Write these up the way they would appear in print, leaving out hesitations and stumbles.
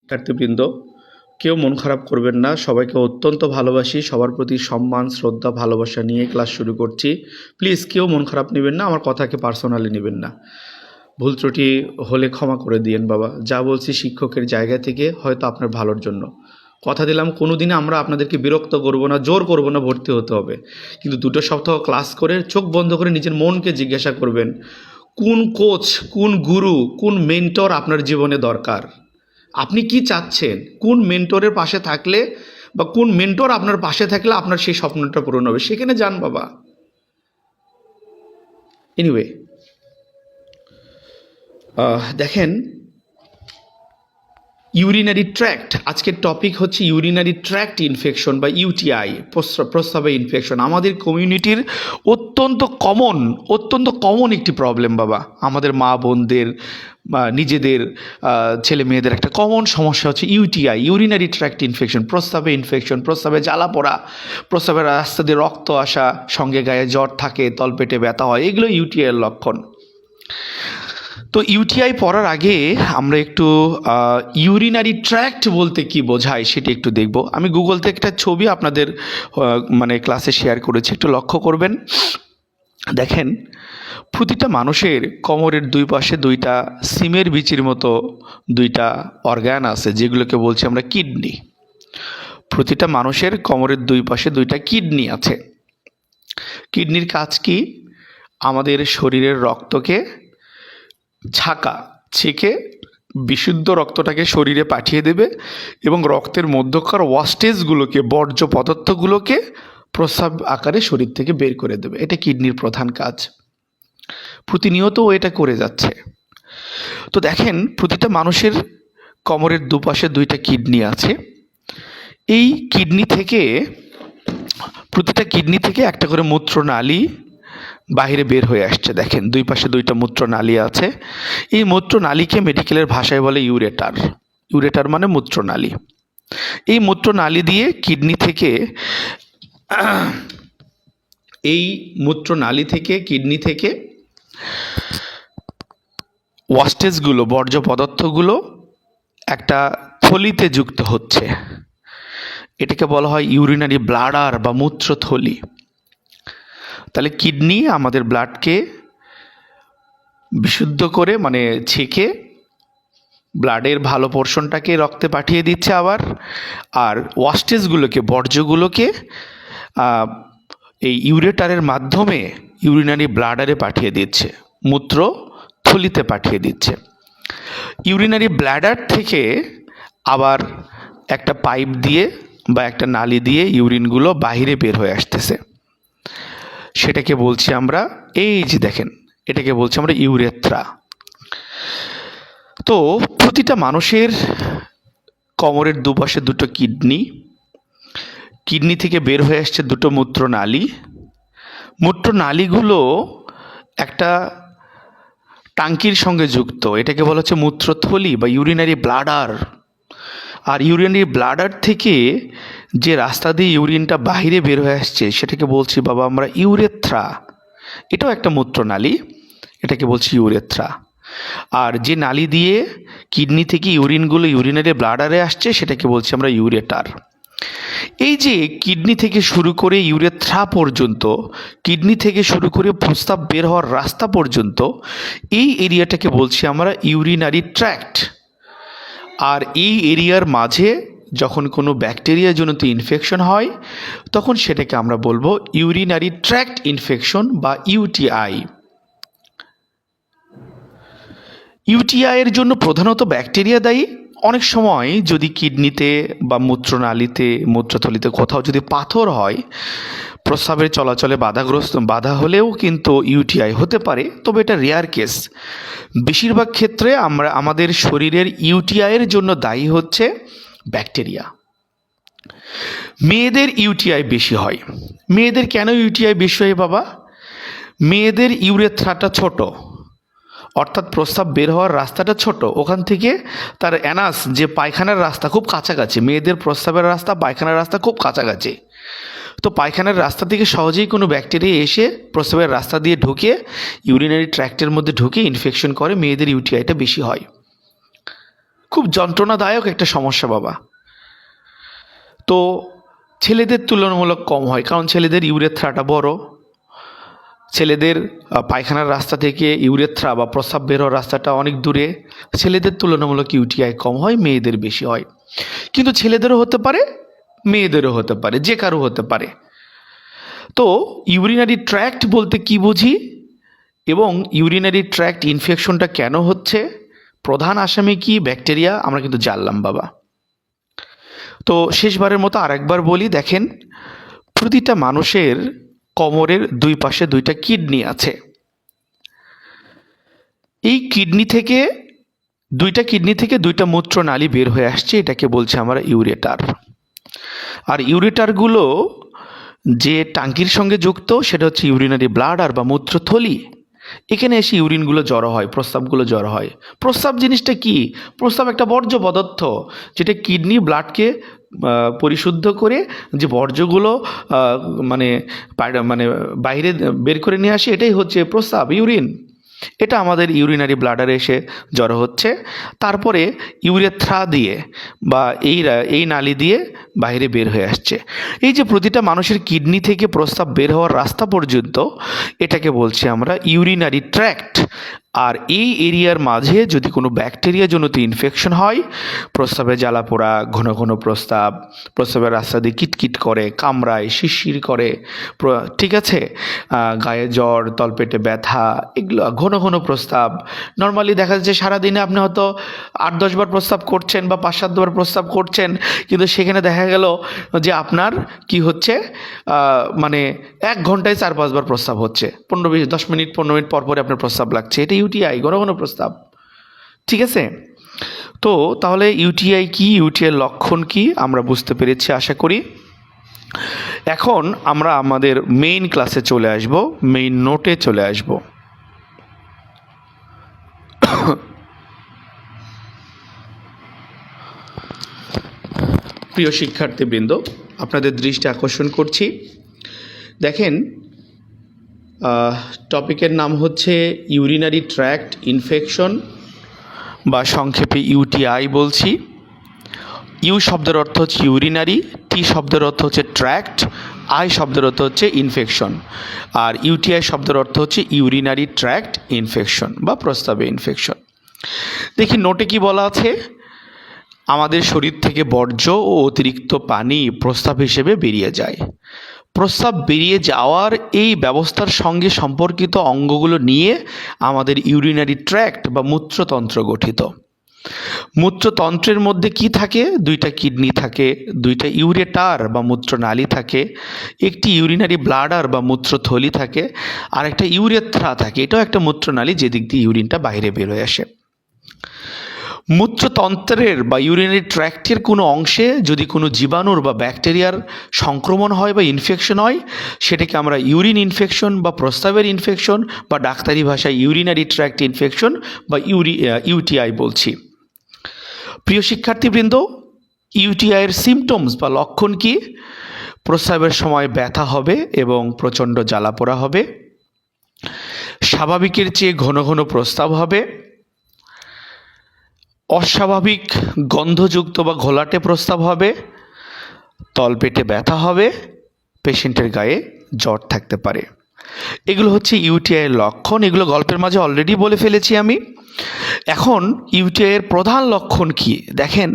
শিক্ষার্থীবৃন্দ, কেউ মন খারাপ করবেন না। সবাইকে অত্যন্ত ভালোবাসি, সবার প্রতি সম্মান শ্রদ্ধা ভালোবাসা নিয়ে ক্লাস শুরু করছি। প্লিজ কেউ মন খারাপ নেবেন না, আমার কথাকে পার্সোনালি নেবেন না। ভুল ত্রুটি হলে ক্ষমা করে দিয়েন বাবা। যা বলছি শিক্ষকের জায়গা থেকে, হয়তো আপনার ভালোর জন্য। কথা দিলাম কোনোদিনই আমরা আপনাদেরকে বিরক্ত করব না, জোর করব না ভর্তি হতে হবে। কিন্তু 2 সপ্তাহ ক্লাস করে চোখ বন্ধ করে নিজের মনকে জিজ্ঞাসা করবেন, কোন কোচ, কোন গুরু, কোন মেন্টর আপনার জীবনে দরকার। আপনি কি চাচ্ছেন? কোন মেন্টরের পাশে থাকলে বা কোন মেন্টর আপনার পাশে থাকলে আপনার সেই স্বপ্নটা পূরণ হবে, সেখানে যান বাবা। এনিওয়ে, দেখেন, ইউরিনারি ট্র্যাক্ট, আজকের টপিক হচ্ছে ইউরিনারি ট্র্যাক্ট ইনফেকশন বা ইউটিআই, প্রস্রাবে ইনফেকশন। আমাদের কমিউনিটির অত্যন্ত কমন একটি প্রবলেম বাবা। আমাদের মা বোনদের বা নিজেদের ছেলে মেয়েদের একটা কমন সমস্যা হচ্ছে ইউটিআই, ইউরিনারি ট্র্যাক্ট ইনফেকশন, প্রস্রাবে ইনফেকশন, প্রস্রাবে জ্বালা পোড়া, প্রস্রাবের রাস্তা দিয়ে রক্ত আসা, সঙ্গে গায়ে জ্বর থাকে, তলপেটে ব্যথা হয়, এগুলো ইউটিআইয়ের লক্ষণ। তো ইউটিআই পড়ার আগে আমরা একটু ইউরিনারি ট্র্যাক্ট বলতে কি বোঝায় সেটি একটু দেখব। আমি গুগল থেকে একটা ছবি আপনাদের ক্লাসে শেয়ার করেছি, একটু লক্ষ্য করবেন। দেখেন, প্রতিটা মানুষের কোমরের 2 পাশে 2টা সিমের বিচির মতো 2টা অর্গান আছে, যেগুলোকে বলছি আমরা কিডনি। প্রতিটা মানুষের কোমরের 2 পাশে 2টা কিডনি আছে। কিডনির কাজ কি? আমাদের শরীরের রক্তকে ছেঁকে বিশুদ্ধ রক্তটাকে শরীরে পাঠিয়ে দেবে এবং রক্তের মধ্যকার ওয়াস্টেজগুলোকে, বর্জ্য পদার্থগুলোকে প্রস্রাব আকারে শরীর থেকে বের করে দেবে। এটা কিডনির প্রধান কাজ। প্রতিনিয়ত ও এটা করে যাচ্ছে। তো দেখেন, প্রতিটা মানুষের কোমরের 2 পাশে 2টা কিডনি আছে। এই কিডনি থেকে, প্রতিটা কিডনি থেকে একটা করে মূত্রনালী বাহিরে বের হয়ে আসছে। দেখেন, 2 পাশে 2টা মূত্রনালী আছে। এই মূত্রনালীকে মেডিকেলের ভাষায় বলে ইউরেটার। ইউরেটার মানে মূত্রনালী। এই মূত্রনালী দিয়ে কিডনি থেকে, এই মূত্রনালী থেকে কিডনি থেকে ওয়াস্টেজগুলো, বর্জ্য পদার্থগুলো একটা থলিতে যুক্ত হচ্ছে। এটাকে বলা হয় ইউরিনারি ব্লাডার বা মূত্রথলি। তাহলে কিডনি আমাদের ব্লাডকে বিশুদ্ধ করে, মানে ছেঁকে ব্লাডের ভালো পোর্শনটাকে রক্তে পাঠিয়ে দিচ্ছে আবার, আর ওয়াস্টেজগুলোকে, বর্জ্যগুলোকে এই ইউরেটারের মাধ্যমে ইউরিনারি ব্লাডারে পাঠিয়ে দিচ্ছে, মূত্র থলিতে পাঠিয়ে দিচ্ছে। ইউরিনারি ব্লাডার থেকে আবার একটা পাইপ দিয়ে বা একটা নালি দিয়ে ইউরিনগুলো বাহিরে বের হয়ে আসতেছে। সেটাকে বলছি আমরা, এই যে দেখেন, এটাকে বলছি আমরা ইউরেথ্রা। তো প্রতিটা মানুষের কোমরের 2 পাশে 2টো কিডনি, কিডনি থেকে বের হয়ে আসছে 2টো মূত্রনালী। মূত্রনালীগুলো একটা টাঙ্কির সঙ্গে যুক্ত, এটাকে বলা হচ্ছে মূত্রথলি বা ইউরিনারি ব্লাডার। আর ইউরিনারি ব্লাডার থেকে যে রাস্তা দিয়ে ইউরিনটা বাহিরে বের হয়ে আসছে সেটাকে বলছি বাবা আমরা ইউরেথ্রা। এটাও একটা মূত্রনালী, এটাকে বলছি ইউরেথ্রা। আর যে নালী দিয়ে কিডনি থেকে ইউরিনগুলো ইউরিনারি ব্লাডারে আসছে সেটাকে বলছি আমরা ইউরেটার। এই যে কিডনি থেকে শুরু করে ইউরেথ্রা পর্যন্ত, কিডনি থেকে শুরু করে প্রস্রাব বের হওয়ার রাস্তা পর্যন্ত, এই এরিয়াটাকে বলছি আমরা ইউরিনারি ট্র্যাক্ট। আর এই এরিয়ার মাঝে যখন কোনো ব্যাকটেরিয়াজনিত ইনফেকশন হয় তখন সেটাকে আমরা বলবো ইউরিনারি ট্র্যাক্ট ইনফেকশন বা ইউটিআই। ইউটিআইয়ের জন্য প্রধানত ব্যাকটেরিয়া দায়ী। অনেক সময় যদি কিডনিতে বা মূত্রনালীতে, মূত্রথলিতে কোথাও যদি পাথর হয়, প্রস্রাবের চলাচলে বাধা হলেও কিন্তু ইউটিআই হতে পারে, তবে এটা রেয়ার কেস। বেশিরভাগ ক্ষেত্রে আমাদের শরীরের ইউটিআইয়ের জন্য দায়ী হচ্ছে ব্যাকটেরিয়া। মেয়েদের ইউটিআই বেশি হয়। মেয়েদের কেন ইউটিআই বেশি হয় বাবা? মেয়েদের ইউরেথ্রাটা ছোট, অর্থাৎ প্রস্রাব বের হওয়ার রাস্তাটা ছোট। ওখান থেকে তার অ্যানাস, যে পায়খানার রাস্তা, খুব কাছাকাছি। মেয়েদের প্রস্রাবের রাস্তা, পায়খানার রাস্তা খুব কাছাকাছি। তো পায়খানার রাস্তা থেকে সহজেই কোনো ব্যাকটেরিয়া এসে প্রস্রাবের রাস্তা দিয়ে ঢুকে ইউরিনারি ট্র্যাক্টের মধ্যে ঢুকে ইনফেকশন করে, মেয়েদের ইউটিআইটা বেশি হয়। খুব যন্ত্রণাদায়ক একটা সমস্যা বাবা। তো ছেলেদের তুলনামূলক কম হয়, কারণ ছেলেদের ইউরেথ্রাটা বড়, ছেলেদের পায়খানার রাস্তা থেকে ইউরেথ্রা বা প্রস্রাব বের হওয়ার রাস্তাটা অনেক দূরে। ছেলেদের তুলনামূলক ইউটিআই কম হয়, মেয়েদের বেশি হয়। কিন্তু ছেলেদেরও হতে পারে, মেয়েদেরও হতে পারে, যে কারো হতে পারে। তো ইউরিনারি ট্র্যাক্ট বলতে কি বুঝি এবং ইউরিনারি ট্র্যাক্ট ইনফেকশনটা কেন হচ্ছে, প্রধান আসামি কি ব্যাকটেরিয়া, আমরা কিন্তু জানলাম বাবা। তো শেষবারের মতো আরেকবার বলি, দেখেন প্রতিটা মানুষের কোমরের দুই পাশে দুইটা কিডনি আছে। এই দুইটা কিডনি থেকে দুইটা মূত্রনালী বের হয়ে আসছে, এটাকে বলছে আমরা ইউরেটার। আর ইউরেটারগুলো যে টাঙ্কির সঙ্গে যুক্ত সেটা হচ্ছে ইউরিনারি ব্লাডার বা মূত্রথলি। এখানে এসে ইউরিনগুলো জড়ো হয়, প্রস্রাবগুলো জড়ো হয়। প্রস্রাব জিনিসটা কি? প্রস্রাব একটা বর্জ্য পদার্থ, যেটা কিডনি ব্লাডকে পরিশুদ্ধ করে যে বর্জ্যগুলো মানে বাইরে বের করে নিয়ে আসে, এটাই হচ্ছে প্রস্রাব, ইউরিন। এটা আমাদের ইউরিনারি ব্লাডারে এসে জড়ো হচ্ছে, তারপরে ইউরেথ্রা দিয়ে বা এই নালি দিয়ে বাইরে বের হয়ে আসছে। এই যে প্রতিটা মানুষের কিডনি থেকে প্রস্রাব বের হওয়ার রাস্তা পর্যন্ত, এটাকে বলছি আমরা ইউরিনারি ট্র্যাক্ট। আর এই এরিয়ার মাঝে যদি কোনো ব্যাকটেরিয়া জনিত ইনফেকশন হয়, প্রস্রাবে জ্বালা পোড়া, ঘন ঘন প্রস্রাবের রাস্তা দিয়ে কিটকিট করে, কামড়ায়, শিরশির করে, ঠিক আছে, গায়ে জ্বর, তলপেটে ব্যথা, এগুলো ঘন ঘন প্রস্রাব। নর্মালি দেখা যাচ্ছে সারাদিনে আপনি হয়তো 8-10 বার প্রস্রাব করছেন বা 5-7 বার প্রস্রাব করছেন, কিন্তু সেখানে দেখা গেল যে আপনার কি হচ্ছে, মানে 1 ঘন্টায় 4-5 বার প্রস্রাব হচ্ছে, 10 মিনিট 15 মিনিট পর পরে আপনার প্রস্রাব লাগছে। এটা ইউটিআই, ঘন ঘন প্রস্রাব, ঠিক আছে। তো তাহলে ইউটিআই কি, ইউটিআই লক্ষণ কি আমরা বুঝতে পেরেছি আশা করি। এখন আমরা আমাদের মেইন ক্লাসে চলে আসব, মেইন নোটে চলে আসব। প্রিয় শিক্ষার্থীবৃন্দ, আপনাদের দৃষ্টি আকর্ষণ করছি। দেখেন, টপিকের নাম হচ্ছে ইউরিনারি ট্র্যাক্ট ইনফেকশন বা সংক্ষেপে ইউটিআই বলছি। ইউ শব্দের অর্থ হচ্ছে ইউরিনারি, টি শব্দের অর্থ হচ্ছে ট্র্যাক্ট, আই শব্দের অর্থ হচ্ছে ইনফেকশন, আর ইউটিআই শব্দের অর্থ হচ্ছে ইউরিনারি ট্র্যাক্ট ইনফেকশন বা প্রস্রাবে ইনফেকশন। দেখি নোটে কি বলা আছে। আমাদের শরীর থেকে বর্জ্য ও অতিরিক্ত পানি প্রস্রাব হিসেবে বেরিয়ে যায়। প্রস্রাব বেরিয়ে যাওয়ার এই ব্যবস্থার সঙ্গে সম্পর্কিত অঙ্গগুলো নিয়ে আমাদের ইউরিনারি ট্র্যাক্ট বা মূত্রতন্ত্র গঠিত। মূত্রতন্ত্রের মধ্যে কি থাকে? 2টা কিডনি থাকে, 2টা ইউরেটার বা মূত্রনালী থাকে, একটি ইউরিনারি ব্লাডার বা মূত্রথলি থাকে, আর একটা ইউরেথ্রা থাকে, এটাও একটা মূত্রনালী, যেদিক দিয়ে ইউরিনটা বাইরে বের হয়ে আসে। মূত্রতন্ত্রের বা ইউরিনারি ট্র্যাক্টের কোনো অংশে যদি কোনো জীবাণুর বা ব্যাকটেরিয়ার সংক্রমণ হয় বা ইনফেকশন হয়, সেটাকে আমরা ইউরিন ইনফেকশন বা প্রস্রাবের ইনফেকশন বা ডাক্তারি ভাষায় ইউরিনারি ট্র্যাক্ট ইনফেকশন বা ইউটিআই বলছি। প্রিয় শিক্ষার্থীবৃন্দ, ইউটিআইয়ের সিমটমস বা লক্ষণ কি? প্রস্রাবের সময় ব্যথা হবে এবং প্রচণ্ড জ্বালাপোড়া হবে, স্বাভাবিকের চেয়ে ঘন ঘন প্রস্রাব হবে, অস্বাভাবিক গন্ধযুক্ত বা ঘোলাটে প্রস্রাব হবে, তলপেটে ব্যথা হবে, পেশেন্টের গায়ে জ্বর থাকতে পারে। এগুলো হচ্ছে ইউটিআইয়ের লক্ষণ। এগুলো গল্পের মাঝে অলরেডি বলে ফেলেছি আমি। এখন ইউটিআইয়ের প্রধান লক্ষণ কি দেখেন।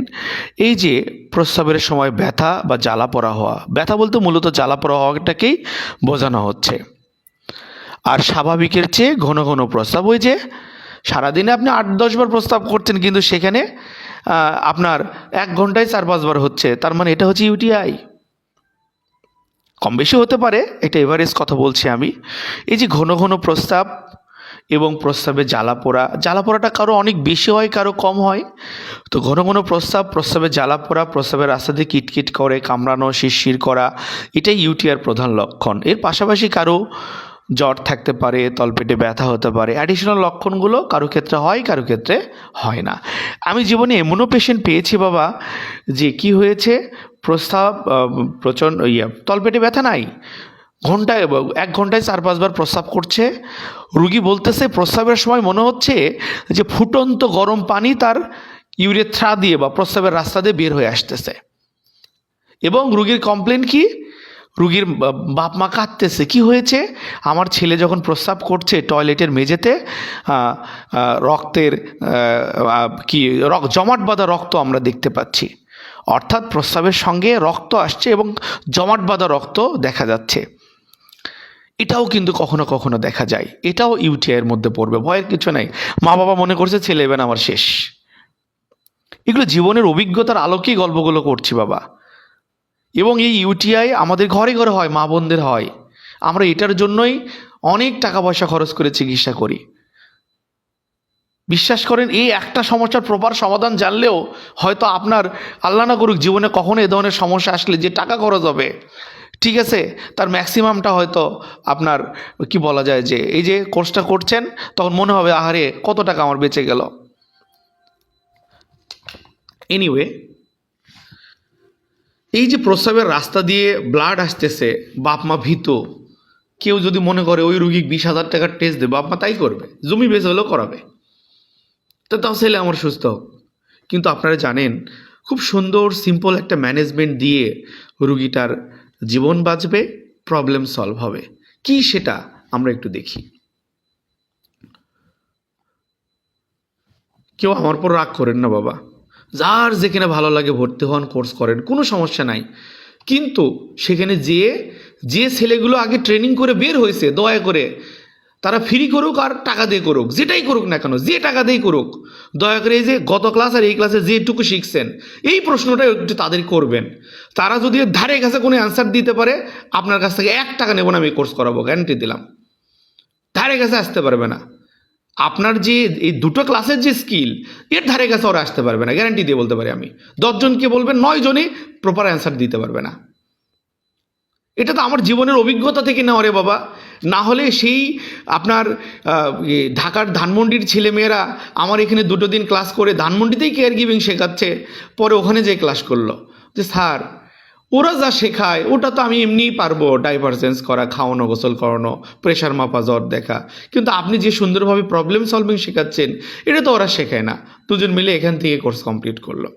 এই যে প্রস্রাবের সময় ব্যথা বা জ্বালাপোড়া হওয়া, ব্যথা বলতে মূলত জ্বালাপোড়া হওয়াটাকেই বোঝানো হচ্ছে। আর স্বাভাবিকের চেয়ে ঘন ঘন প্রস্রাব, ওই যে সারাদিনে আপনি 8-10 বার প্রস্রাব করছেন, কিন্তু সেখানে আপনার 1 ঘন্টায় 4-5 বার হচ্ছে, তার মানে এটা হচ্ছে ইউটিআই। কম বেশি হতে পারে, এটা এভারেজ কথা বলছি আমি। এই যে ঘন ঘন প্রস্রাব এবং প্রস্রাবে জ্বালাপোড়াটা কারো অনেক বেশি হয়, কারো কম হয়। তো ঘন ঘন প্রস্রাবে জ্বালাপোড়া, প্রস্রাবের রাস্তা দিয়ে কিটকিট করে, কামড়ানো, শিরশির করা, এটাই ইউটিআইয়ের প্রধান লক্ষণ। এর পাশাপাশি কারো জ্বর থাকতে পারে, তলপেটে ব্যথা হতে পারে। অ্যাডিশনাল লক্ষণগুলো কারো ক্ষেত্রে হয়, কারো ক্ষেত্রে হয় না। আমি জীবনে এমনও পেশেন্ট পেয়েছি বাবা, যে কি হয়েছে, প্রস্রাব প্রচণ্ড তলপেটে ব্যথা নাই, 1 ঘন্টায় 4-5 বার প্রস্রাব করছে। রুগী বলতেছে প্রস্রাবের সময় মনে হচ্ছে যে ফুটন্ত গরম পানি তার ইউরেথ্রা দিয়ে বা প্রস্রাবের রাস্তা দিয়ে বের হয়ে আসতেছে। এবং রুগীর কমপ্লেন কি? রুগীর বাপ মা কাঁদতেছে, কি হয়েছে? আমার ছেলে যখন প্রস্রাব করছে টয়লেটের মেঝেতে রক্তের জমাট বাঁধা রক্ত আমরা দেখতে পাচ্ছি। অর্থাৎ প্রস্রাবের সঙ্গে রক্ত আসছে এবং জমাট বাঁধা রক্ত দেখা যাচ্ছে। এটাও কিন্তু কখনো কখনো দেখা যায়, এটাও ইউটিআইয়ের মধ্যে পড়বে, ভয়ের কিছু নাই। মা বাবা মনে করছে ছেলে এবার আমার শেষ। এগুলো জীবনের অভিজ্ঞতার আলোকেই গল্পগুলো করছি বাবা। এবং এই ইউটিআই আমাদের ঘরে ঘরে হয়, মা বোনদের হয়। আমরা এটার জন্যই অনেক টাকা পয়সা খরচ করে চিকিৎসা করি। বিশ্বাস করেন, এই একটা সমস্যার প্রপার সমাধান জানলেও হয়তো আপনার, আল্লাহ না করুক, জীবনে কখনো এ ধরনের সমস্যা আসলে যে টাকা খরচ হবে, ঠিক আছে, তার ম্যাক্সিমামটা হয়তো আপনার কি বলা যায় যে এই যে কোর্সটা করছেন তখন মনে হবে আহারে কত টাকা আমার বেঁচে গেল। এনিওয়ে, এই যে প্রস্রাবের রাস্তা দিয়ে ব্লাড আসতেছে, বাপ মা ভীত। কেউ যদি মনে করে ওই রুগী 20,000 টাকার টেস্ট দেবে, বাপ মা তাই করবে, জমি বেঁচে হলেও করাবে, তো তাও ছেলে আমার সুস্থ হোক। কিন্তু আপনারা জানেন, খুব সুন্দর সিম্পল একটা ম্যানেজমেন্ট দিয়ে রুগীটার জীবন বাঁচবে, প্রবলেম সলভ হবে। কি সেটা আমরা একটু দেখি। কেউ আমার পর রাগ করেন না বাবা, যার যেখানে ভালো লাগে ভর্তি হন, কোর্স করেন, কোনো সমস্যা নাই। কিন্তু সেখানে যে ছেলেগুলো আগে ট্রেনিং করে বের হয়েছে, দয়া করে তারা ফ্রি করুক আর টাকা দিয়ে করুক, যেটাই করুক না কেন, যে টাকা দিয়েই করুক, দয়া করে এই যে গত ক্লাস আর এই ক্লাসে যেটুকু শিখছেন এই প্রশ্নটা একটু তাদের করবেন। তারা যদি ধারে কাছে কোনো অ্যান্সার দিতে পারে, আপনার কাছ থেকে 1 টাকা নেব না, আমি কোর্স করাবো, গ্যারান্টি দিলাম। ধারে কাছে আসতে পারবে না। আপনার যে এই দুটো ক্লাসের যে স্কিল, এর ধারে কাছে ওরা আসতে পারবে না, গ্যারান্টি দিয়ে বলতে পারি আমি। 10 জনকে বলবেন, 9 জনই প্রপার অ্যান্সার দিতে পারবে না। এটা তো আমার জীবনের অভিজ্ঞতা থেকে নেওয়া রে বাবা। না হলে সেই আপনার ঢাকার ধানমন্ডির ছেলেমেয়েরা আমার এখানে 2 দিন ক্লাস করে ধানমন্ডিতেই কেয়ার গিভিং শেখাচ্ছে, পরে ওখানে যেয়ে ক্লাস করলো যে স্যার ওরা যা শেখায় ওটা তো আমি এমনিই পারবো, ডাইপার চেঞ্জ করা, খাওয়ানো, গোসল করানো, প্রেশার মাপা, জ্বর দেখা, কিন্তু আপনি যে সুন্দরভাবে প্রবলেম সলভিং শেখাচ্ছেন এটা তো ওরা শেখায় না। 2 জন মিলে এখান থেকে কোর্স কমপ্লিট করলো।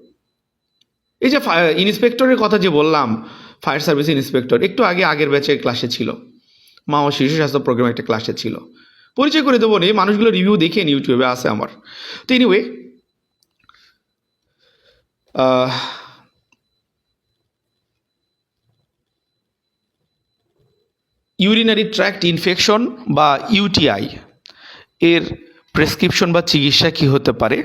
এই যে ইন্সপেক্টরের কথা যে বললাম, ফায়ার সার্ভিস ইন্সপেক্টর, একটু আগের ব্যাচের ক্লাসে ছিল, মা ও শিশু স্বাস্থ্য প্রোগ্রাম একটা ক্লাসে ছিল। পরিচয় করে দেবো না, এই মানুষগুলো রিভিউ দেখেন, ইউটিউবে আছে আমার। তো এনিওয়ে, ইউরিনারি ট্র্যাক্ট ইনফেকশন বা ইউটিআই এর প্রেসক্রিপশন বা চিকিৎসা কী হতে পারে।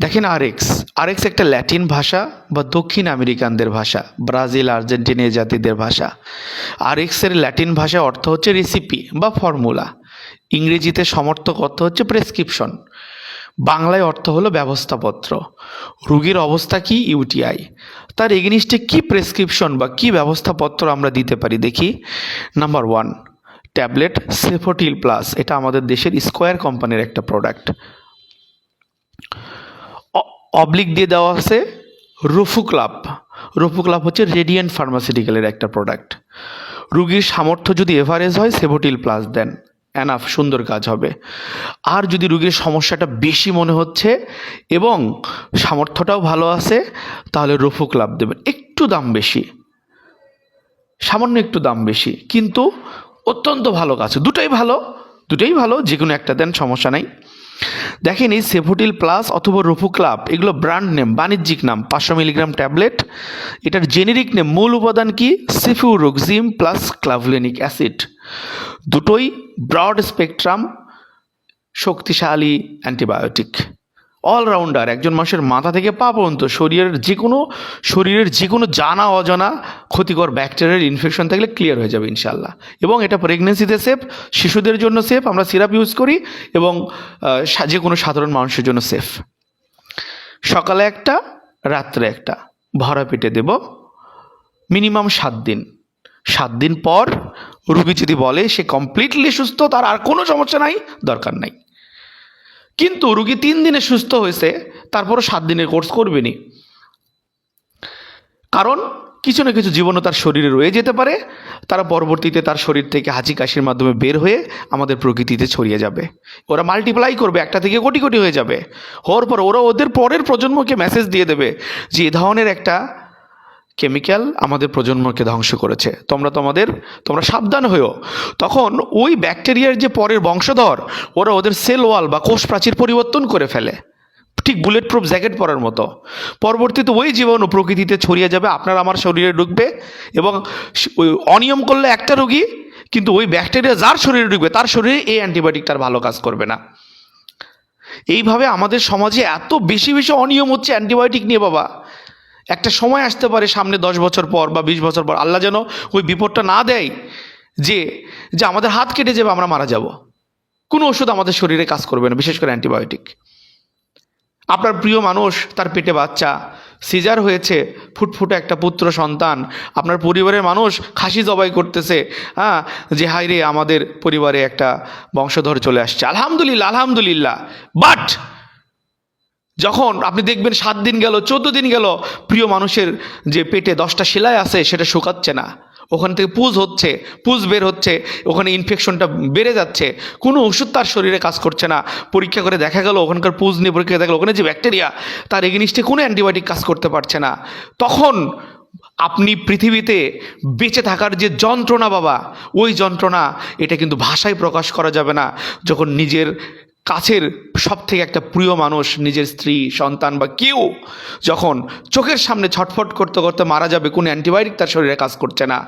দেখেন, আরএক্স একটা ল্যাটিন ভাষা বা দক্ষিণ আমেরিকানদের ভাষা, ব্রাজিল, আর্জেন্টিনা এই জাতিদের ভাষা। আরএক্সের ল্যাটিন ভাষায় অর্থ হচ্ছে রেসিপি বা ফর্মুলা, ইংরেজিতে সমর্থক অর্থ হচ্ছে প্রেসক্রিপশন, বাংলায় অর্থ হলো ব্যবস্থাপত্র। রুগীর অবস্থা কি? ইউটিআই। তার এগেনিস্টে কি প্রেসক্রিপশন বা কি ব্যবস্থাপত্র আমরা দিতে পারি দেখি। নাম্বার 1, ট্যাবলেট সেফোটিল প্লাস, এটা আমাদের দেশের স্কোয়ার কোম্পানির একটা প্রোডাক্ট। অবলিক দিয়ে দেওয়া আছে রোফুক্লাভ হচ্ছে রেডিয়েন্ট ফার্মাসিউটিক্যালের একটা প্রোডাক্ট। রুগীর সামর্থ্য যদি এভারেজ হয় সেভোটিল প্লাস দেন, এনাফ, সুন্দর কাজ হবে। আর যদি রুগীর সমস্যাটা বেশি মনে হচ্ছে এবং সামর্থ্যটাও ভালো আছে, তাহলে রোফুক্লাভ দেবেন, একটু দাম বেশি, সামান্য একটু দাম বেশি, কিন্তু অত্যন্ত ভালো কাজ। দুটোই ভালো, যে কোনো একটা দেন, সমস্যা নাই। দেখেন, এই সেফোটিল প্লাস অথবা রোফুক্লাভ এগুলো ব্র্যান্ড নেম, বাণিজ্যিক নাম। 500 মিলিগ্রাম ট্যাবলেট, এটার জেনেরিক নেম, মূল উপাদান কি? সেফিউরোক্সিম প্লাস ক্লাভলেনিক অ্যাসিড। দুটোই ব্রড স্পেকট্রাম শক্তিশালী অ্যান্টিবায়োটিক, অলরাউন্ডার, একজন মানুষের মাথা থেকে পা পর্যন্ত শরীরের যে কোনো জানা অজানা ক্ষতিকর ব্যাকটেরিয়ার ইনফেকশন থাকলে ক্লিয়ার হয়ে যাবে ইনশাল্লাহ। এবং এটা প্রেগনেন্সিতে সেফ, শিশুদের জন্য সেফ, আমরা সিরাপ ইউজ করি, এবং যে কোনো সাধারণ মানুষের জন্য সেফ। সকালে একটা, রাত্রে একটা, ভরা পেটে দেব, মিনিমাম 7 দিন। 7 দিন পর রুগী যদি বলে সে কমপ্লিটলি সুস্থ, তার আর কোনো সমস্যা নাই, দরকার নাই। কিন্তু রুগী 3 দিনে সুস্থ হয়েছে, তারপরও 7 দিনের কোর্স করবেনি, কারণ কিছু না কিছু জীবাণু তার শরীরে রয়ে যেতে পারে, তারা পরবর্তীতে তার শরীর থেকে হাঁচি কাশির মাধ্যমে বের হয়ে আমাদের প্রকৃতিতে ছড়িয়ে যাবে। ওরা মাল্টিপ্লাই করবে, একটা থেকে কোটি কোটি হয়ে যাবে। হওয়ার পর ওরা ওদের পরের প্রজন্মকে মেসেজ দিয়ে দেবে যে এ ধরনের একটা কেমিক্যাল আমাদের প্রজন্মকে ধ্বংস করেছে, তোমরা সাবধান হয়েও। তখন ওই ব্যাকটেরিয়ার যে পরের বংশধর, ওরা ওদের সেল ওয়াল বা কোষ প্রাচীর পরিবর্তন করে ফেলে, ঠিক বুলেট প্রুফ জ্যাকেট পরার মতো। পরবর্তীতে ওই জীবাণু প্রকৃতিতে ছড়িয়ে যাবে, আপনার আমার শরীরে ঢুকবে, এবং ওই অনিয়ম করলে একটা রোগী, কিন্তু ওই ব্যাকটেরিয়া যার শরীরে ঢুকবে তার শরীরে এই অ্যান্টিবায়োটিকটার ভালো কাজ করবে না। এইভাবে আমাদের সমাজে এত বেশি বেশি অনিয়ম হচ্ছে অ্যান্টিবায়োটিক নিয়ে বাবা। একটা সময় আসতে পারে সামনে 10 বছর পর বা 20 বছর পর, আল্লাহ যেন ওই বিপদটা না দেয় যে যে আমাদের হাত কেটে যাবে, আমরা মারা যাব, কোনো ওষুধ আমাদের শরীরে কাজ করবে না, বিশেষ করে অ্যান্টিবায়োটিক। আপনার প্রিয় মানুষ, তার পেটে বাচ্চা, সিজার হয়েছে, ফুটফুটে একটা পুত্র সন্তান, আপনার পরিবারের মানুষ খাসি জবাই করতেছে, যে হাই রে আমাদের পরিবারে একটা বংশধর চলে আসছে, আলহামদুলিল্লাহ আলহামদুলিল্লাহ। বাট যখন আপনি দেখবেন 7 দিন গেল, 14 দিন গেল, প্রিয় মানুষের যে পেটে 10টা সেলাই আছে সেটা শুকাচ্ছে না, ওখান থেকে পুজ বের হচ্ছে, ওখানে ইনফেকশনটা বেড়ে যাচ্ছে, কোনো ওষুধ তার শরীরে কাজ করছে না। পরীক্ষা করে দেখা গেল ওখানকার পুজ নিয়ে পরীক্ষা দেখা গেল ওখানে যে ব্যাকটেরিয়া, তার এগেনিস্টে কোনো অ্যান্টিবায়োটিক কাজ করতে পারছে না। তখন আপনি পৃথিবীতে বেঁচে থাকার যে যন্ত্রণা বাবা, ওই যন্ত্রণা এটা কিন্তু ভাষায় প্রকাশ করা যাবে না। যখন নিজের কাছের সব থেকে একটা প্রিয় মানুষ, নিজের স্ত্রী সন্তান বা কেউ যখন চোখের সামনে ছটফট করতে করতে মারা যাবে, কোনো অ্যান্টিবায়োটিক তার শরীরে কাজ করছে না,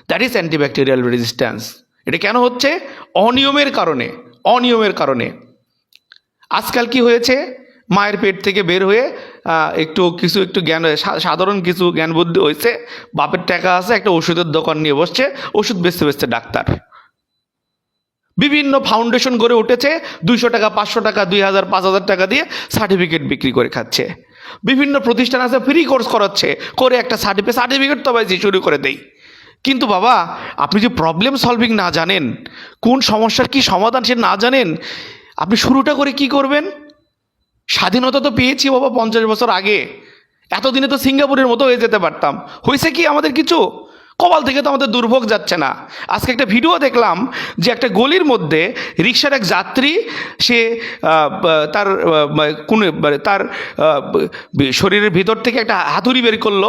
দ্যাট ইজ অ্যান্টিব্যাকটেরিয়াল রেজিস্ট্যান্স। এটা কেন হচ্ছে? অনিয়মের কারণে। আজকাল কি হয়েছে, মায়ের পেট থেকে বের হয়ে একটু জ্ঞান, সাধারণ কিছু জ্ঞান বুদ্ধি হয়েছে, বাপের টাকা আছে, একটা ওষুধের দোকান নিয়ে বসছে, ওষুধ বেচতে ডাক্তার। বিভিন্ন ফাউন্ডেশন গড়ে উঠেছে, 200 টাকা 500 টাকা 2000 5000 টাকা দিয়ে সার্টিফিকেট বিক্রি করে খাচ্ছে। বিভিন্ন প্রতিষ্ঠান আছে ফ্রি কোর্স করাচ্ছে, করে একটা সার্টিফিকেট তো পাইছি শুরু করে দেই। কিন্তু বাবা, আপনি যে প্রবলেম সলভিং না জানেন, কোন সমস্যার কি সমাধান সে না জানেন, আপনি শুরুটা করে কি করবেন? স্বাধীনতা তো পেয়েছি বাবা 50 বছর আগে, এতদিনে তো সিঙ্গাপুরের মতো হয়ে যেতে পারতাম। হয়েছে কি আমাদের কিছু? কপাল থেকে তো আমাদের দুর্ভোগ যাচ্ছে না। আজকে একটা ভিডিও দেখলাম যে একটা গলির মধ্যে রিকশার এক যাত্রী, সে তার শরীরের ভিতর থেকে একটা হাতুড়ি বের করলো,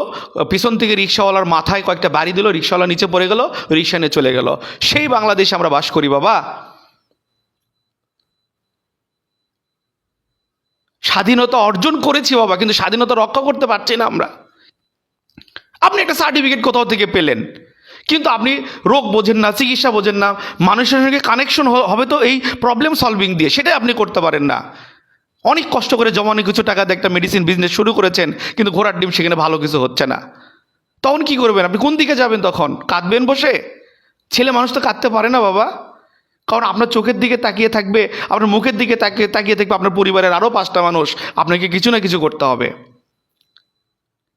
পিছন থেকে রিকশাওয়ালার মাথায় কয়েকটা বাড়ি দিল, রিকশাওয়ালা নিচে পড়ে গেল, রিকশা নিয়ে চলে গেল। সেই বাংলাদেশে আমরা বাস করি বাবা। স্বাধীনতা অর্জন করেছি বাবা, কিন্তু স্বাধীনতা রক্ষা করতে পারছি না আমরা। আপনি একটা সার্টিফিকেট কোথাও থেকে পেলেন, কিন্তু আপনি রোগ বোঝেন না, চিকিৎসা বোঝেন না, মানুষের সঙ্গে কানেকশন হবে তো এই প্রবলেম সলভিং দিয়ে, সেটাই আপনি করতে পারেন না। অনেক কষ্ট করে জমানো কিছু টাকা দিয়ে একটা মেডিসিন বিজনেস শুরু করেছেন, কিন্তু ঘোড়ার ডিম সেখানে ভালো কিছু হচ্ছে না। তখন কি করবেন? আপনি কোন দিকে যাবেন? তখন কাঁদবেন বসে? ছেলে মানুষ তো কাঁদতে পারে না বাবা, কারণ আপনার চোখের দিকে তাকিয়ে থাকবে, আপনার মুখের দিকে তাকিয়ে থাকবে আপনার পরিবারের আরও 5টা মানুষ, আপনাকে কিছু না কিছু করতে হবে।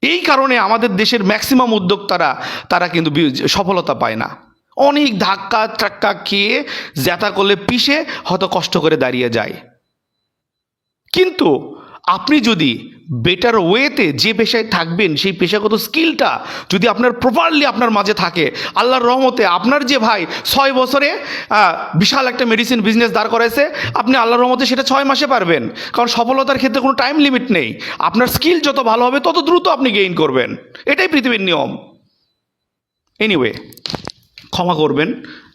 এই কারণে আমাদের দেশের ম্যাক্সিমাম উদ্যোক্তারা তারা কিন্তু সফলতা পায় না। অনেক ধাক্কা খেয়ে জ্যাতা করলে পিষে হয়তো কষ্ট করে দাঁড়িয়ে যায়। কিন্তু আপনি যদি বেটার ওয়েতে যে পেশায় থাকবেন, সেই পেশাগত স্কিলটা যদি আপনার প্রপারলি আপনার মাঝে থাকে, আল্লাহর রহমতে আপনার যে ভাই 6 বছরে বিশাল একটা মেডিসিন বিজনেস দাঁড় করাইছে, আপনি আল্লাহর রহমতে সেটা 6 মাসে পারবেন। কারণ সফলতার ক্ষেত্রে কোনো টাইম লিমিট নেই। আপনার স্কিল যত ভালো হবে তত দ্রুত আপনি গেইন করবেন, এটাই পৃথিবীর নিয়ম। এনিওয়ে, ক্ষমা করবেন,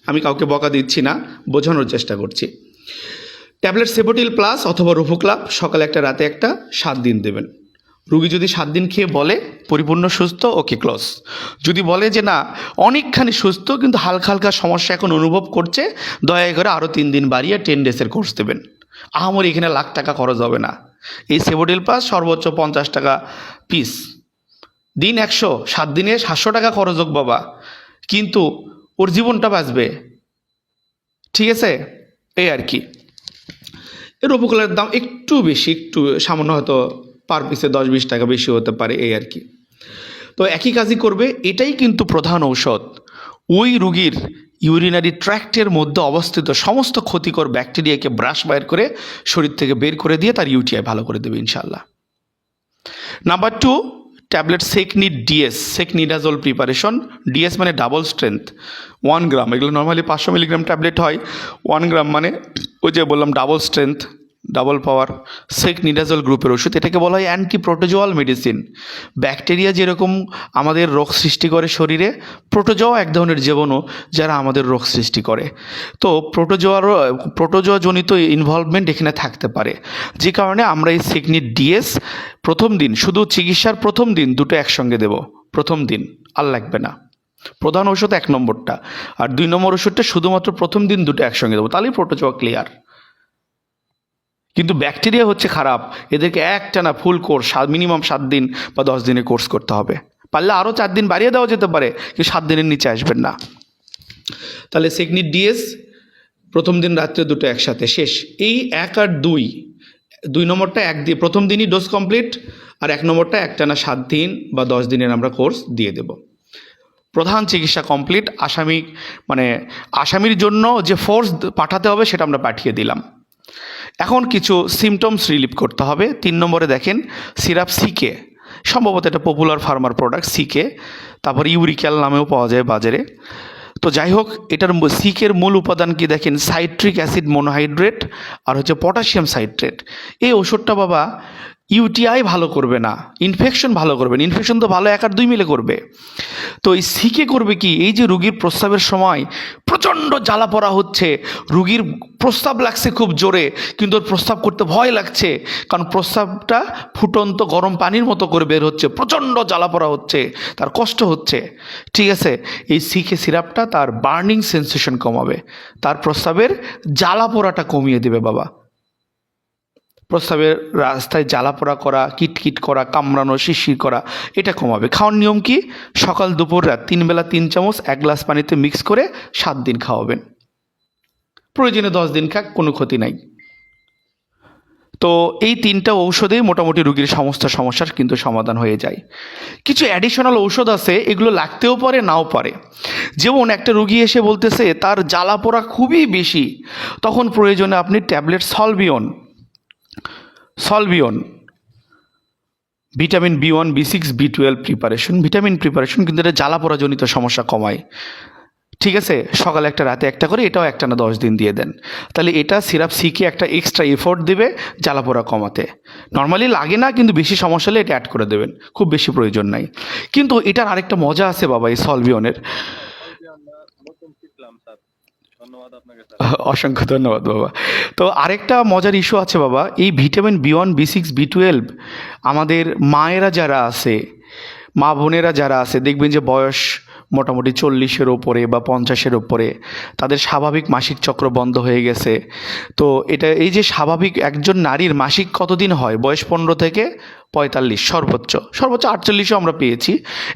আমি কাউকে বকা দিচ্ছি না, বোঝানোর চেষ্টা করছি। ট্যাবলেট সেবোটিল প্লাস অথবা রুফোক্লাপ সকালে একটা রাতে একটা 7 দিন দেবেন। রুগী যদি 7 দিন খেয়ে বলে পরিপূর্ণ সুস্থ, ওকে ক্লোজ। যদি বলে যে না অনেকখানি সুস্থ কিন্তু হালকা হালকা সমস্যা এখন অনুভব করছে, দয়া করে আরও 3 দিন বাড়িয়ে 10 ডেজের কোর্স দেবেন। আমার এখানে লাখ টাকা খরচ হবে না। এই সেবোটিল প্লাস সর্বোচ্চ 50 টাকা পিস, দিন 100, 7 দিনে 700 টাকা খরচ হোক বাবা, কিন্তু ওর জীবনটা বাঁচবে। ঠিক আছে, এই আর কি। এর উপকূলের দাম একটু বেশি, একটু সামান্য, হয়তো পার পিসে 10-20 টাকা বেশি হতে পারে, এই আর কি। তো একই কাজই করবে। এটাই কিন্তু প্রধান ঔষধ। ওই রুগীর ইউরিনারি ট্র্যাক্টের মধ্যে অবস্থিত সমস্ত ক্ষতিকর ব্যাকটেরিয়াকে ব্রাশ বাইর করে শরীর থেকে বের করে দিয়ে তার ইউটিআই ভালো করে দেবে ইনশাল্লাহ। Number 2, tablet secnidazole preparation. DS মানে ডাবল স্ট্রেংথ, 1 গ্রাম। এগুলো নর্মালি 500 মিলিগ্রাম ট্যাবলেট হয়, 1 গ্রাম মানে ওই যে বললাম ডাবল স্ট্রেংথ, ডাবল পাওয়ার সেকনিডাজোল গ্রুপের ওষুধ। এটাকে বলা হয় অ্যান্টি প্রোটোজোয়াল মেডিসিন। ব্যাকটেরিয়া যেরকম আমাদের রোগ সৃষ্টি করে শরীরে, প্রোটোজোয়া এক ধরনের জীবাণু যারা আমাদের রোগ সৃষ্টি করে। তো প্রোটোজোয়াজনিত ইনভলভমেন্ট এখানে থাকতে পারে, যে কারণে আমরা এই সেকনিড ডিএস প্রথম দিন, শুধু চিকিৎসার প্রথম দিন দুটো একসঙ্গে দেব। প্রথম দিন আর লাগবে না। প্রধান ওষুধ 1 নম্বরটা, আর 2 নম্বর ওষুধটা শুধুমাত্র প্রথম দিন দুটো একসঙ্গে দেবো, তাহলেই প্রোটোজোয়া ক্লিয়ার। কিন্তু ব্যাকটেরিয়া হচ্ছে খারাপ, এদেরকে একটানা ফুল কোর্স মিনিমাম 7 দিন বা 10 দিনের কোর্স করতে হবে। পারলে আরও 4 দিন বাড়িয়ে দেওয়া যেতে পারে, কিন্তু 7 দিনের নিচে আসবেন না। তাহলে সেকনিড ডিএস প্রথম দিন রাত্রে দুটো একসাথে শেষ। এই 1 আর 2 নম্বরটা 1 দিয়ে প্রথম দিনই ডোজ কমপ্লিট, আর 1 নম্বরটা একটানা 7 দিন বা 10 দিনের আমরা কোর্স দিয়ে দেব। প্রধান চিকিৎসা কমপ্লিট। আসামির জন্য যে ফোর্স পাঠাতে হবে সেটা আমরা পাঠিয়ে দিলাম। এখন কিছু সিমটমস রিলিভ করতে হবে। 3 নম্বরে দেখেন সিরাপ সিকে, সম্ভবত এটা পপুলার ফার্মার প্রোডাক্ট সিকে, তারপর ইউরিক্যাল নামেও পাওয়া যায় বাজারে। তো যাই হোক, এটার সিকের মূল উপাদান কি দেখেন, সাইট্রিক অ্যাসিড মনোহাইড্রেট আর হচ্ছে পটাশিয়াম সাইট্রেট। এই ওষুধটা বাবা ইউটিআই ভালো করবে না, ইনফেকশন ভালো করবে না। ইনফেকশন তো ভালো 1 আর 2 মিলে করবে। তো এই সিকে করবে কি, এই যে রুগীর প্রস্রাবের সময় প্রচণ্ড জ্বালা পড়া হচ্ছে, রুগীর প্রস্রাব লাগছে খুব জোরে, কিন্তু ওর প্রস্রাব করতে ভয় লাগছে, কারণ প্রস্রাবটা ফুটন্ত গরম পানির মতো করে বের হচ্ছে, প্রচণ্ড জ্বালা পড়া হচ্ছে, তার কষ্ট হচ্ছে। ঠিক আছে, এই সিকে সিরাপটা তার বার্নিং সেন্সেশন কমাবে, তার প্রস্রাবের জ্বালা পোড়াটা কমিয়ে দেবে বাবা। প্রস্রাবের রাস্তায় জ্বালা পোড়া করা, কিটকিট করা, কামড়ানো, শিরশির করা, এটা কমাবে। খাওয়ার নিয়ম কি, সকাল দুপুর রাত 3 বেলা 3 চামচ 1 গ্লাস পানিতে মিক্স করে 7 দিন খাওয়াবেন। প্রয়োজনে 10 দিন খাক, কোনো ক্ষতি নাই। তো এই 3টা ঔষধেই মোটামুটি রুগীর সমস্ত সমস্যার কিন্তু সমাধান হয়ে যায়। কিছু অ্যাডিশনাল ঔষধ আছে, এগুলো লাগতেও পারে নাও পারে। যেমন একটা রুগী এসে বলতেছে তার জ্বালা পোড়া খুবই বেশি, তখন প্রয়োজনে আপনি tablet Solvion vitamin B1 B6 B12 preparation, vitamin preparation কিন্তু এটা জ্বালা পোড়াজনিত সমস্যা কমায়। ঠিক আছে, সকালে একটা রাতে একটা করে, এটাও একটানা 10 দিন দিয়ে দেন। তাহলে এটা সিরাপ সিকে একটা এক্সট্রা এফোর্ট দেবে জ্বালা পোড়া কমাতে। নর্মালি লাগে না, কিন্তু বেশি সমস্যা হলে এটা অ্যাড করে দেবেন, খুব বেশি প্রয়োজন নাই। কিন্তু এটার আরেকটা মজা আছে বাবা এই সলভিয়নের। অসংখ্য ধন্যবাদ বাবা। তো আরেকটা মজার ইস্যু আছে বাবা, এই ভিটামিন B1 B6 B12 আমাদের মায়েরা যারা আছে, মা বোনেরা যারা আছে, দেখবেন যে বয়স মোটামুটি 40-এর ওপরে বা 50-এর ওপরে, তাদের স্বাভাবিক মাসিক চক্র বন্ধ হয়ে গেছে। তো এই যে স্বাভাবিক একজন নারীর মাসিক কতদিন হয়, বয়স 15 থেকে 45, সর্বোচ্চ 48ও আমরা পেয়েছি।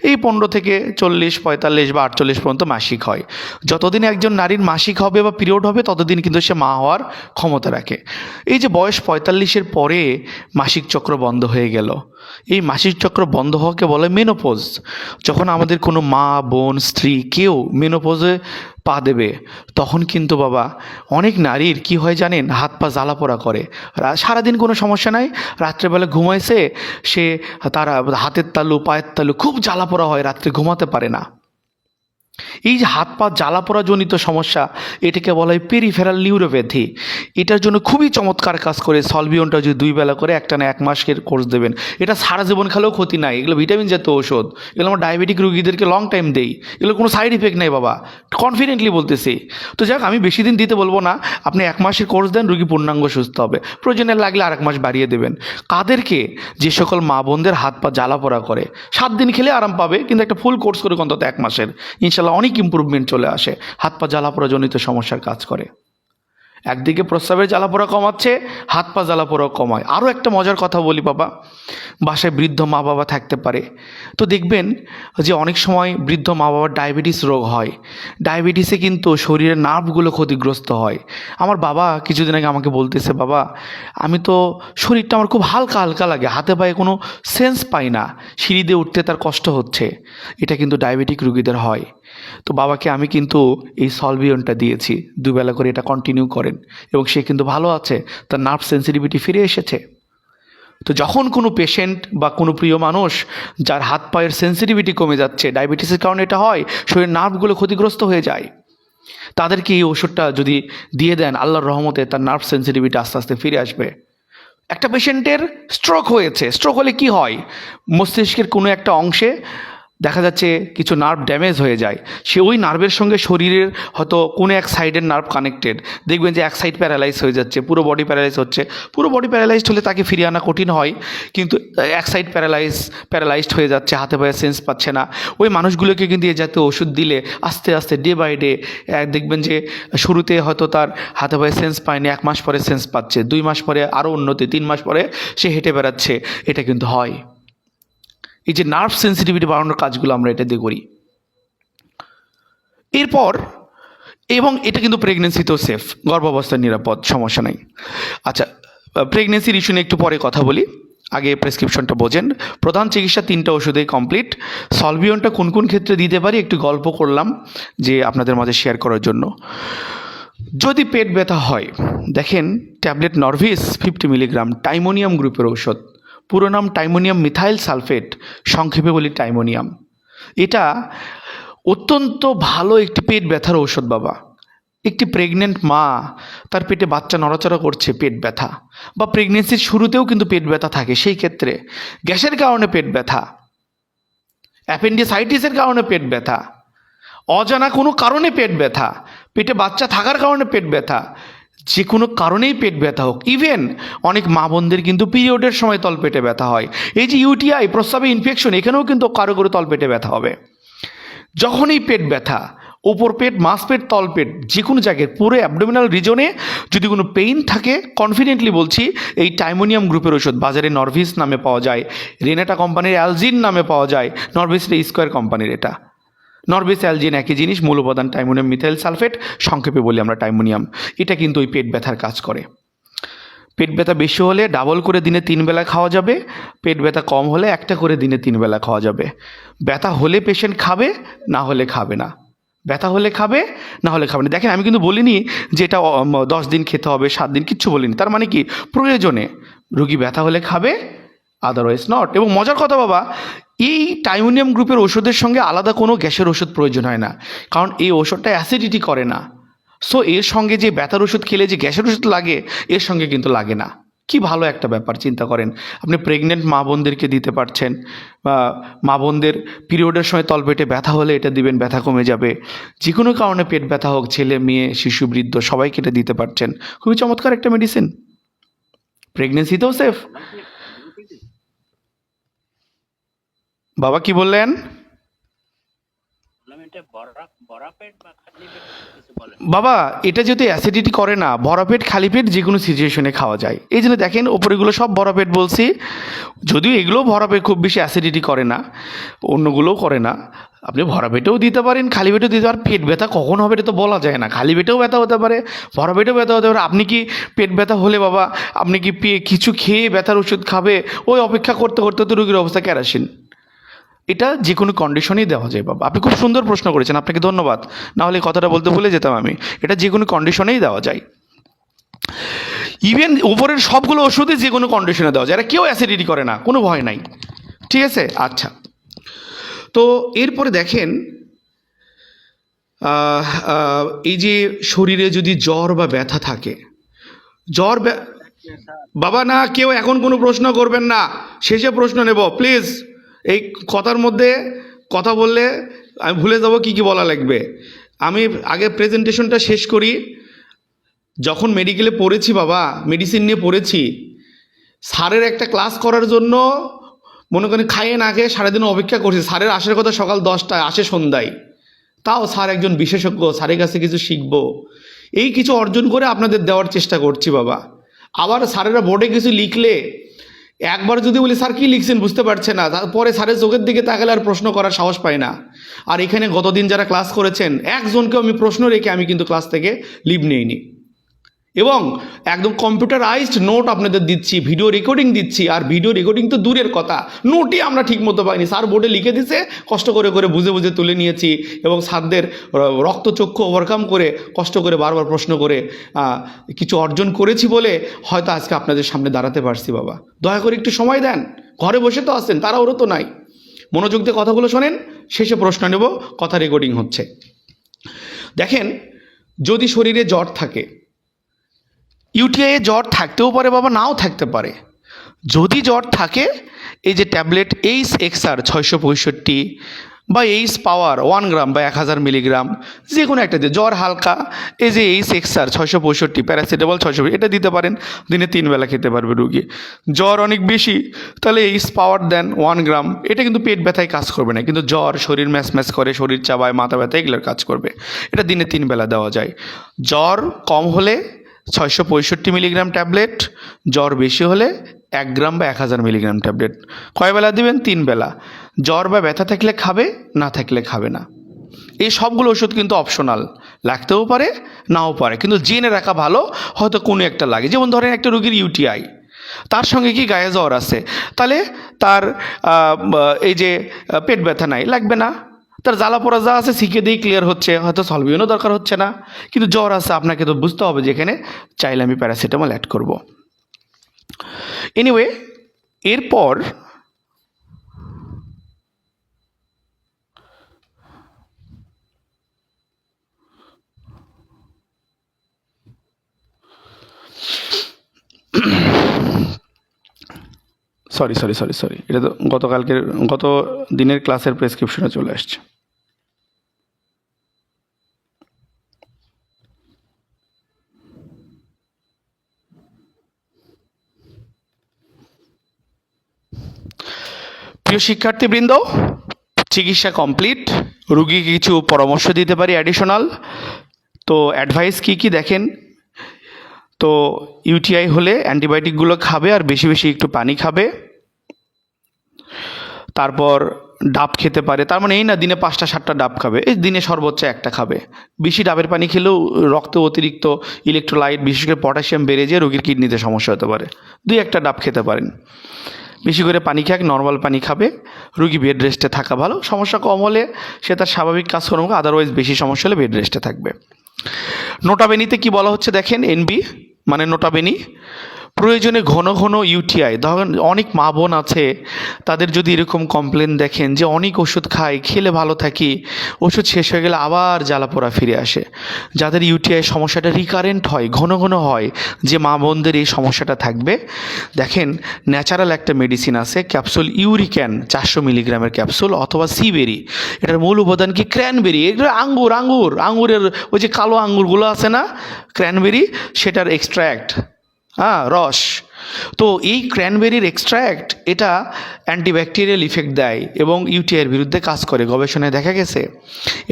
এই 15 থেকে 40, 45 বা 48 পর্যন্ত মাসিক হয়। যতদিন একজন নারীর মাসিক হবে বা পিরিয়ড হবে, ততদিন কিন্তু সে মা হওয়ার ক্ষমতা রাখে। এই যে বয়স 45-এর পরে মাসিক চক্র বন্ধ হয়ে গেল, এই মাসিক চক্র বন্ধ হওয়াকে বলে মেনোপজ। যখন আমাদের কোনো মা, বোন, স্ত্রী কেউ মেনোপজে পা দেবে, তখন কিন্তু বাবা অনেক নারীর কি হয় জানেন, হাত পা জ্বালা পোড়া করে। সারাদিন কোনো সমস্যা নাই, রাত্রেবেলা ঘুমাইছে সে, তারা হাতের তালু পায়ের তালু খুব জ্বালা পোড়া হয়, রাত্রে ঘুমাতে পারে না। এই যে হাত পা জ্বালা পোড়া জনিত সমস্যা, এটাকে বলা হয় পেরিফেরাল নিউরোপ্যাথি। এটার জন্য খুবই চমৎকার কাজ করে সলভিয়নটা, যদি 2 বেলা করে একটানা 1 মাসের কোর্স দেবেন, এটা সারা জীবন খেলেও ক্ষতি নাই। এগুলো ভিটামিন জাতীয় ওষুধ, এগুলো আমরা ডায়াবেটিক রোগীদেরকে লং টাইম দেই, এগুলো কোনো সাইড ইফেক্ট নেই বাবা, কনফিডেন্টলি বলতেছি। তো যাক, আমি বেশি দিন দিতে বলবো না, আপনি 1 মাসের কোর্স দেন, রোগী পূর্ণাঙ্গ সুস্থ হবে। প্রয়োজনে লাগলে আর 1 মাস বাড়িয়ে দেবেন। কাদেরকে, যে সকল মা বোনদের হাত পা জ্বালা পোড়া করে, 7 দিন খেলে আরাম পাবে, কিন্তু একটা ফুল কোর্স করে অন্তত 1 মাসের, ইনশাল্লাহ অনেক ইম্প্রুভমেন্ট চলে আসে। হাত পা জ্বালা পোড়া জনিত সমস্যার কাজ করে। একদিকে প্রস্রাবের জ্বালা পোড়া কমাচ্ছে, হাত পা জ্বালা পোড়াও কমায়। আরও একটা মজার কথা বলি বাবা, বাসায় বৃদ্ধ মা বাবা থাকতে পারে, তো দেখবেন যে অনেক সময় বৃদ্ধ মা বাবার ডায়াবেটিস রোগ হয়। ডায়াবেটিসে কিন্তু শরীরের নার্ভগুলো ক্ষতিগ্রস্ত হয়। আমার বাবা কিছুদিন আগে আমাকে বলতেছে, বাবা আমি তো শরীরটা আমার খুব হালকা হালকা লাগে, হাতে পায়ে কোনো সেন্স পাই না, সিঁড়ি দিয়ে উঠতে তার কষ্ট হচ্ছে। এটা কিন্তু ডায়াবেটিক রোগীদের হয়। তো বাবাকে আমি কিন্তু এই সলভিয়নটা দিয়েছি, 2 বেলা করে এটা কন্টিনিউ করেন, এবং সে কিন্তু ভালো আছে, তার নার্ভ সেন্সিটিভিটি ফিরে এসেছে। তো যখন কোনো পেশেন্ট বা কোনো প্রিয় মানুষ যার হাত পায়ের সেন্সিটিভিটি কমে যাচ্ছে, ডায়াবেটিসের কারণে এটা হয়, শরীরের নার্ভগুলো ক্ষতিগ্রস্ত হয়ে যায়, তাদেরকে এই ওষুধটা যদি দিয়ে দেন, আল্লাহর রহমতে তার নার্ভ সেন্সিটিভিটি আস্তে আস্তে ফিরে আসবে। একটা পেশেন্টের স্ট্রোক হয়েছে, স্ট্রোক হলে কি হয়, মস্তিষ্কের কোনো একটা অংশে দেখা যাচ্ছে কিছু নার্ভ ড্যামেজ হয়ে যায়, সে ওই নার্ভের সঙ্গে শরীরের হয়তো কোনো এক সাইডের নার্ভ কানেক্টেড, দেখবেন যে এক সাইড প্যারালাইজ হয়ে যাচ্ছে, পুরো বডি প্যারালাইজ হচ্ছে। পুরো বডি প্যারালাইজড হলে তাকে ফিরিয়ে আনা কঠিন হয়, কিন্তু এক সাইড প্যারালাইজড হয়ে যাচ্ছে, হাতে পায়ে সেন্স পাচ্ছে না, ওই মানুষগুলোকে কিন্তু এই জাতীয় ওষুধ দিলে আস্তে আস্তে ডে বাই ডে দেখবেন যে শুরুতে হয়তো তার হাতে পায়ে সেন্স পায়নি, 1 মাস পরে সেন্স পাচ্ছে, 2 মাস পরে আরও উন্নতি, 3 মাস পরে সে হেঁটে বেড়াচ্ছে। এটা কিন্তু হয়। এই যে নার্ভ সেন্সিটিভিটি বাড়ানোর কাজগুলো আমরা এটা দিয়ে করি। এরপর এবং এটা কিন্তু প্রেগনেন্সিতেও সেফ, গর্ভাবস্থায় নিরাপদ, সমস্যা নাই। আচ্ছা, প্রেগনেন্সির ইস্যু নিয়ে একটু পরে কথা বলি, আগে প্রেসক্রিপশনটা বোঝেন। প্রধান চিকিৎসা 3টা ওষুধেই কমপ্লিট। সলভিয়নটা কোন কোন ক্ষেত্রে দিতে পারি একটু গল্প করলাম যে আপনাদের মাঝে শেয়ার করার জন্য। যদি পেট ব্যথা হয়, দেখেন ট্যাবলেট নরভিস 50 মিলিগ্রাম, টাইমোনিয়াম গ্রুপের ঔষধ, পুরো নাম টাইমোনিয়াম মিথাইল সালফেট, সংক্ষেপে বলি টাইমোনিয়াম। এটা অত্যন্ত ভালো একটি পেট ব্যথার ঔষধ বাবা। একটি প্রেগনেন্ট মা, তার পেটে বাচ্চা নড়াচড়া করছে, পেট ব্যথা, বা প্রেগনেন্সির শুরুতেও কিন্তু পেট ব্যথা থাকে, সেই ক্ষেত্রে গ্যাসের কারণে পেট ব্যথা, অ্যাপেন্ডিসাইটিসের কারণে পেট ব্যথা, অজানা কোনো কারণে পেট ব্যথা, পেটে বাচ্চা থাকার কারণে পেট ব্যথা, যে কোনো কারণেই পেট ব্যথা হোক, ইভেন অনেক মা বোনদের কিন্তু পিরিয়ডের সময় তলপেটে ব্যথা হয়, এই যে ইউটিআই, প্রস্রাবে ইনফেকশন, এখানেও কিন্তু কারো করে তলপেটে ব্যথা হবে। যখনই পেট ব্যথা, ওপর পেট, মাঝপেট, তলপেট, যে কোনো জায়গায় পুরো অ্যাবডোমিনাল রিজনে যদি কোনো পেইন থাকে, কনফিডেন্টলি বলছি এই টাইমোনিয়াম গ্রুপের ওষুধ বাজারে নরভিস নামে পাওয়া যায়, রেনেটা কোম্পানির অ্যালজিন নামে পাওয়া যায়, নরভিসের স্কোয়ার কোম্পানির এটা। নরভিস অ্যালজিন একই জিনিস, মূল উপাদান টাইমোনিয়াম মিথাইল সালফেট, সংক্ষেপে বলি আমরা টাইমোনিয়াম। এটা কিন্তু ওই পেট ব্যথার কাজ করে। পেট ব্যথা বেশি হলে ডাবল করে দিনে 3 বেলা খাওয়া যাবে, পেট ব্যথা কম হলে একটা করে দিনে 3 বেলা খাওয়া যাবে। ব্যথা হলে পেশেন্ট খাবে, না হলে খাবে না। ব্যথা হলে খাবে, না হলে খাবে না। দেখেন আমি কিন্তু বলিনি যে এটা 10 দিন খেতে হবে, 7 দিন, কিচ্ছু বলিনি। তার মানে কি, প্রয়োজনে রুগী ব্যথা হলে খাবে, আদারওয়াইজ নট। এবং মজার কথা বাবা, এই টাইমোনিয়াম গ্রুপের ওষুধের সঙ্গে আলাদা কোনো গ্যাসের ওষুধ প্রয়োজন হয় না, কারণ এই ওষুধটা অ্যাসিডিটি করে না। সো এর সঙ্গে যে ব্যথার ওষুধ খেলে যে গ্যাসের ওষুধ লাগে, এর সঙ্গে কিন্তু লাগে না। কি ভালো একটা ব্যাপার, চিন্তা করেন, আপনি প্রেগনেন্ট মা বোনদেরকে দিতে পারছেন, বা মা বোনদের পিরিয়ডের সময় তলপেটে ব্যথা হলে এটা দিবেন, ব্যথা কমে যাবে। যে কোনো কারণে পেট ব্যথা হোক, ছেলে মেয়ে, শিশু, বৃদ্ধ, সবাইকে এটা দিতে পারছেন। খুবই চমৎকার একটা মেডিসিন, প্রেগনেন্সিতেও সেফ। বাবা কি বললেন? বাবা এটা যদি অ্যাসিডিটি করে না, ভরা পেট খালি পেট যে কোনো সিচুয়েশনে খাওয়া যায়। এই জন্য দেখেন ওপরেগুলো সব ভরা পেট বলছি, যদিও এগুলো ভরা পেট খুব বেশি অ্যাসিডিটি করে না, অন্যগুলোও করে না। আপনি ভরা পেটেও দিতে পারেন, খালি পেটেও দিতে পারেন। পেট ব্যথা কখন হবে এটা তো বলা যায় না, খালি পেটেও ব্যথা হতে পারে, ভরা পেটেও ব্যথা হতে পারে। আপনি কি পেট ব্যথা হলে বাবা আপনি কি কিছু খেয়ে ব্যথার ওষুধ খাবে? ওই অপেক্ষা করতে করতে তো রোগীর অবস্থা কেরাসিন। এটা যে কোনো কন্ডিশনেই দেওয়া যায় বাবা। আপনি খুব সুন্দর প্রশ্ন করেছেন, আপনাকে ধন্যবাদ, না হলে কথাটা বলতে ভুলে যেতাম আমি। এটা যে কোনো কন্ডিশনেই দেওয়া যায়, ইভেন উপরের সবগুলো ওষুধে যে কোনো কন্ডিশনে দেওয়া যায়, এটা কেউ অ্যাসিডিটি করে না, কোনো ভয় নাই, ঠিক আছে? আচ্ছা, তো এরপরে দেখেন এই যে শরীরে যদি জ্বর বা ব্যথা থাকে, বাবা না, কেউ এখন কোনো প্রশ্ন করবেন না, শেষে প্রশ্ন নেব প্লিজ। এই কথার মধ্যে কথা বললে আমি ভুলে যাব কি কি বলা লাগবে। আমি আগে প্রেজেন্টেশনটা শেষ করি। যখন মেডিকেলে পড়েছি বাবা, মেডিসিন নিয়ে পড়েছি, স্যারের একটা ক্লাস করার জন্য মনে করেন খাইয়ে না খেয়ে সারাদিন অপেক্ষা করছি। স্যারের আসার কথা সকাল 10টায়, আসে সন্ধ্যায়। তাও স্যার একজন বিশেষজ্ঞ, স্যারের কাছে কিছু শিখবো, এই কিছু অর্জন করে আপনাদের দেওয়ার চেষ্টা করছি বাবা। আবার স্যারেরা বোর্ডে কিছু লিখলে একবার যদি বলি স্যার কী লিখছেন বুঝতে পারছে না, তারপরে স্যারের চোখের দিকে তাকালে আর প্রশ্ন করার সাহস পায় না। আর এখানে গতদিন যারা ক্লাস করেছেন, একজনকেও আমি প্রশ্ন রেখে আমি কিন্তু ক্লাস থেকে লিভ নেইনি। এবং একদম কম্পিউটারাইজড নোট আপনাদের দিচ্ছি, ভিডিও রেকর্ডিং দিচ্ছি। আর ভিডিও রেকর্ডিং তো দূরের কথা, নোটই আমরা ঠিক মতো পাইনি। স্যার বোর্ডে লিখে দিছে, কষ্ট করে করে বুঝে বুঝে তুলে নিয়েছি এবং স্যারদের রক্তচক্ষু ওভারকাম করে কষ্ট করে বারবার প্রশ্ন করে কিছু অর্জন করেছি বলে হয়তো আজকে আপনাদের সামনে দাঁড়াতে পারছি। বাবা দয়া করে একটু সময় দেন, ঘরে বসে তো আছেন, তারা ওরও তো নাই। মনোযোগ দিয়ে কথাগুলো শোনেন, শেষে প্রশ্ন নেব, কথা রেকর্ডিং হচ্ছে। দেখেন, যদি শরীরে জ্বর থাকে, ইউটিআইয়ে জ্বর থাকতেও পারে বাবা, নাও থাকতে পারে। যদি জ্বর থাকে, এই যে ট্যাবলেট এইচ এক্সআর 665 বা এইচ পাওয়ার 1 গ্রাম বা 1000 মিলিগ্রাম, যে কোনো একটা দিয়ে জ্বর হালকা, এই যে এইচ এক্সআর 665, প্যারাসিটামল 665, এটা দিতে পারেন। দিনে 3 বেলা খেতে পারবে রুগী। জ্বর অনেক বেশি, তাহলে এইচ পাওয়ার দেন 1 গ্রাম। এটা কিন্তু পেট ব্যথায় কাজ করবে না, কিন্তু জ্বর, শরীর ম্যাচ ম্যাচ করে, শরীর চাবায়, মাথা ব্যথা, এগুলোর কাজ করবে। এটা দিনে 3 বেলা দেওয়া যায়। জ্বর কম হলে 665 মিলিগ্রাম ট্যাবলেট, জ্বর বেশি হলে 1 গ্রাম বা 1000 মিলিগ্রাম ট্যাবলেট। কয় বেলা দিবেন? 3 বেলা। জ্বর বা ব্যথা থাকলে খাবে, না থাকলে খাবে না। এই সবগুলো ওষুধ কিন্তু অপশনাল, লাগতেও পারে নাও পারে, কিন্তু জেনে রাখা ভালো, হয়তো কোনো একটা লাগে। যেমন ধরেন একটা রোগীর ইউটিআই, তার সঙ্গে কি গায়ে জ্বর আছে, তাহলে তার এই যে পেট ব্যথা নাই, লাগবে না। তার জ্বালা পোড়া যা আছে শিখে দিয়েই ক্লিয়ার হচ্ছে, হয়তো সলভিউনও দরকার হচ্ছে না। কিন্তু জ্বর আছে, আপনাকে তো বুঝতে হবে যে এখানে চাইলে আমি প্যারাসিটামল অ্যাড করব। এনিওয়ে, এরপর সরি, এটা তো গত দিনের ক্লাসের প্রেসক্রিপশনে চলে আসছে। প্রিয় শিক্ষার্থীবৃন্দ, চিকিৎসা কমপ্লিট। রুগীকে কিছু পরামর্শ দিতে পারি অ্যাডিশনাল। তো অ্যাডভাইস কি দেখেন, তো ইউটিআই হলে অ্যান্টিবায়োটিকগুলো খাবে আর বেশি বেশি একটু পানি খাবে। তারপর ডাব খেতে পারে, তার মানে এই না দিনে 5টা 7টা ডাব খাবে, এই দিনে সর্বোচ্চ 1টা খাবে। বেশি ডাবের পানি খেলেও রক্তে অতিরিক্ত ইলেকট্রোলাইট, বিশেষ করে পটাশিয়াম বেড়ে যেয়ে রোগীর কিডনিতে সমস্যা হতে পারে। 2-1টা ডাব খেতে পারেন। বেশি করে পানি খাক, নর্মাল পানি খাবে। রুগী বেড রেস্টে থাকা ভালো, সমস্যা কম হলে সে তার স্বাভাবিক কাজকর্ম, আদারওয়াইজ বেশি সমস্যা হলে বেড রেস্টে থাকবে। নোটাবেনিতে কি বলা হচ্ছে দেখেন, এনবি মানে নোটাবেনি, প্রয়োজনে ঘন ঘন ইউটিআই। ধরেন অনেক মা বোন আছে, তাদের যদি এরকম কমপ্লেন দেখেন যে অনেক ওষুধ খাই, খেলে ভালো থাকি, ওষুধ শেষ হয়ে গেলে আবার জ্বালাপোড়া ফিরে আসে। যাদের ইউটিআই সমস্যাটা রিকারেন্ট হয়, ঘন ঘন হয়, যে মা বোনদের এই সমস্যাটা থাকবে, দেখেন ন্যাচারাল একটা মেডিসিন আছে, ক্যাপসুল ইউরিক্যান 400 মিলিগ্রামের ক্যাপসুল, অথবা সিবেরি। এটার মূল উপাদান কি? ক্র্যানবেরি। এগুলো আঙ্গুরের ওই যে কালো আঙ্গুরগুলো আছে না, ক্র্যানবেরি, সেটার এক্সট্র্যাক্ট, রস। তো এই ক্র্যানবেরির এক্সট্র্যাক্ট, এটা অ্যান্টিব্যাকটেরিয়াল ইফেক্ট দেয় এবং ইউটিআইয়ের বিরুদ্ধে কাজ করে, গবেষণায় দেখা গেছে।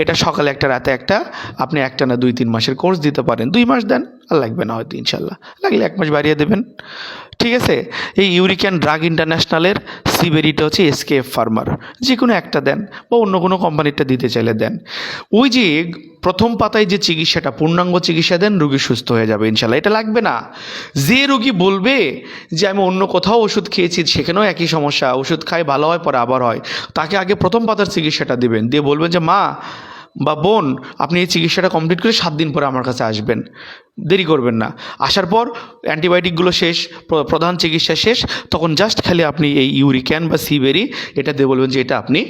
এটা সকালে একটা, রাতে একটা, আপনি একটানা 2-3 মাসের কোর্স দিতে পারেন। 2 মাস দেন, আর লাগবে না হয়তো, ইনশাল্লাহ লাগলে 1 মাস বাড়িয়ে দেবেন, ঠিক আছে। এই ইউরিক্যান ড্রাগ ইন্টারন্যাশনালের সিবেরিটা হচ্ছে এসকেএফ ফার্মার, যে কোনো একটা দেন, বা অন্য কোনো কোম্পানিটা দিতে চাইলে দেন। ওই যে প্রথম পাতায় যে চিকিৎসাটা, পূর্ণাঙ্গ চিকিৎসা দেন, রুগী সুস্থ হয়ে যাবে ইনশাল্লাহ। এটা লাগবে না। যে রুগী বলবে যে আমি অন্য কোথাও ওষুধ খেয়েছি, সেখানেও একই সমস্যা, ওষুধ খাই ভালো হয়, পরে আবার হয়, তাকে আগে প্রথম পাতার চিকিৎসাটা দেবেন, দিয়ে বলবেন যে মা বা বোন, আপনি এই চিকিৎসাটা কমপ্লিট করে 7 দিন পরে আমার কাছে আসবেন, দেরি করবেন না। আসার পর অ্যান্টিবায়োটিকগুলো শেষ, প্রধান চিকিৎসা শেষ, তখন জাস্ট খালি আপনি এই ইউরিক্যান বা সিবেরি এটা দিয়ে বলবেন যে এটা আপনি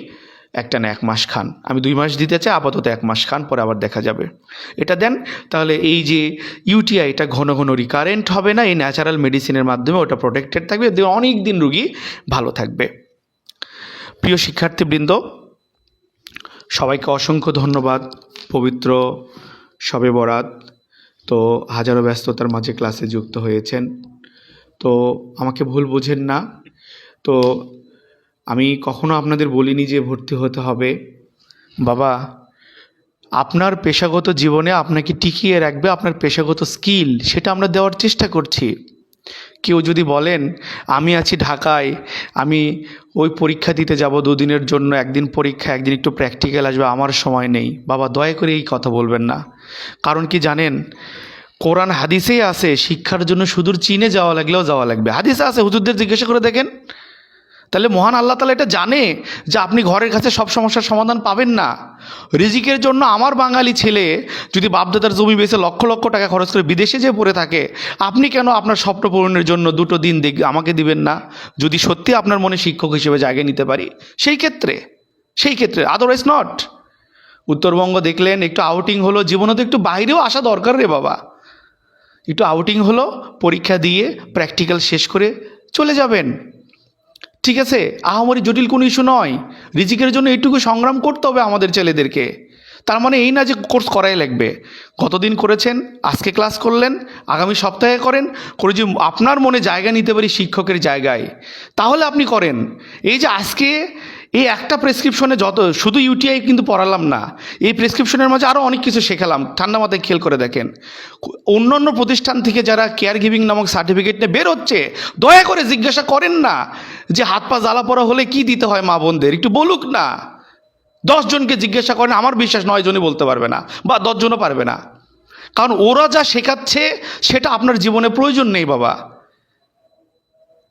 একটানা 1 মাস খান। আমি 2 মাস দিতে চাই, আপাতত 1 মাস খান, পরে আবার দেখা যাবে। এটা দেন, তাহলে এই যে ইউটিআই, এটা ঘন ঘন রিকারেন্ট হবে না। এই ন্যাচারাল মেডিসিনের মাধ্যমে ওটা প্রোটেক্টেড থাকবে, অনেক দিন রুগী ভালো থাকবে। প্রিয় শিক্ষার্থীবৃন্দ, সবাইকে অসংখ্য ধন্যবাদ। পবিত্র শবে বরাত, তো হাজারো ব্যস্ততার মাঝে ক্লাসে যুক্ত হয়েছেন, তো আমাকে ভুল বোঝেন না। তো আমি কখনো আপনাদের বলিনি যে ভর্তি হতে হবে। বাবা, আপনার পেশাগত জীবনে আপনাকে টিকিয়ে রাখবে আপনার পেশাগত স্কিল, সেটা আমরা দেওয়ার চেষ্টা করছি। কেউ যদি বলেন আমি আছি ঢাকায়, আমি ওই পরীক্ষা দিতে যাব 2 দিনের জন্য, 1 দিন পরীক্ষা, 1 দিন একটু প্র্যাকটিক্যাল আসবে, আমার সময় নেই, বাবা দয়া করে এই কথা বলবেন না। কারণ কি জানেন, কোরআন হাদিসেই আছে শিক্ষার জন্য সুদূর চীনে যাওয়া লাগলেও যাওয়া লাগবে, হাদিসে আছে, হুজুরদের জিজ্ঞাসা করে দেখেন। তাহলে মহান আল্লাহ তাআলা এটা জানে যে আপনি ঘরের কাছে সব সমস্যার সমাধান পাবেন না। রিজিকের জন্য আমার বাঙালি ছেলে যদি বাপদাদার জমি বেচে লক্ষ লক্ষ টাকা খরচ করে বিদেশে যেয়ে পড়ে থাকে, আপনি কেন আপনার স্বপ্ন পূরণের জন্য দুটো দিন আমাকে দিবেন না, যদি সত্যি আপনার মনে শিক্ষক হিসেবে জায়গা নিতে পারি সেই ক্ষেত্রে আদারওয়াইজ নট। উত্তরবঙ্গ দেখলেন, একটু আউটিং হলো, জীবনে তো একটু বাইরেও আসা দরকার রে বাবা। একটু আউটিং হলো, পরীক্ষা দিয়ে প্র্যাকটিক্যাল শেষ করে চলে যাবেন, ঠিক আছে? আহামরি জটিল কোনো ইস্যু নয়। রিজিকের জন্য এইটুকু সংগ্রাম করতে হবে আমাদের ছেলেদেরকে। তার মানে এই না যে কোর্স করাই লাগবে। গতদিন করেছেন, আজকে ক্লাস করলেন, আগামী সপ্তাহে করেন, করে যে আপনার মনে জায়গা নিতে পারি শিক্ষকের জায়গায়, তাহলে আপনি করেন। এই যে আজকে এই একটা প্রেসক্রিপশনে শুধু ইউটিআই কিন্তু পড়ালাম না, এই প্রেসক্রিপশনের মাঝে আরও অনেক কিছু শেখালাম। ঠান্ডা মাথায় খেয়াল করে দেখেন, অন্য অন্য প্রতিষ্ঠান থেকে যারা কেয়ার গিভিং নামক সার্টিফিকেট নিয়ে বের হচ্ছে, দয়া করে জিজ্ঞাসা করেন না যে হাত পা জ্বালা পড়া হলে কি দিতে হয় মা বোনদের, একটু বলুক না। 10 জনকে জিজ্ঞাসা করেন, আমার বিশ্বাস 9 জনই বলতে পারবে না, বা 10 জনও পারবে না। কারণ ওরা যা শেখাচ্ছে সেটা আপনার জীবনে প্রয়োজন নেই বাবা।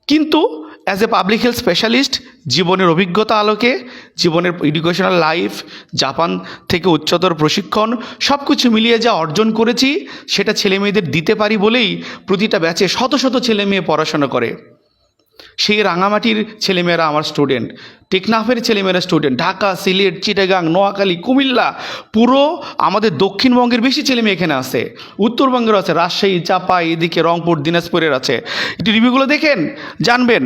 কিন্তু as a public health specialist, জীবনের অভিজ্ঞতা আলোকে, জীবনের এডুকেশনাল লাইফ, জাপান থেকে উচ্চতর প্রশিক্ষণ, সব কিছু মিলিয়ে যা অর্জন করেছি সেটা ছেলেমেয়েদের দিতে পারি বলেই প্রতিটা ব্যাচে শত শত ছেলেমেয়ে পড়াশোনা করে। সেই রাঙামাটির ছেলেমেয়েরা আমার স্টুডেন্ট, টেকনাফের ছেলেমেয়েরা স্টুডেন্ট, ঢাকা, সিলেট, চিটাগাং, নোয়াখালী, কুমিল্লা, পুরো আমাদের দক্ষিণবঙ্গের বেশি ছেলেমেয়ে এখানে আছে, উত্তরবঙ্গের আছে, রাজশাহী, চাপাই, এদিকে রংপুর, দিনাজপুরের আছে। একটু রিভিউগুলো দেখেন, জানবেন।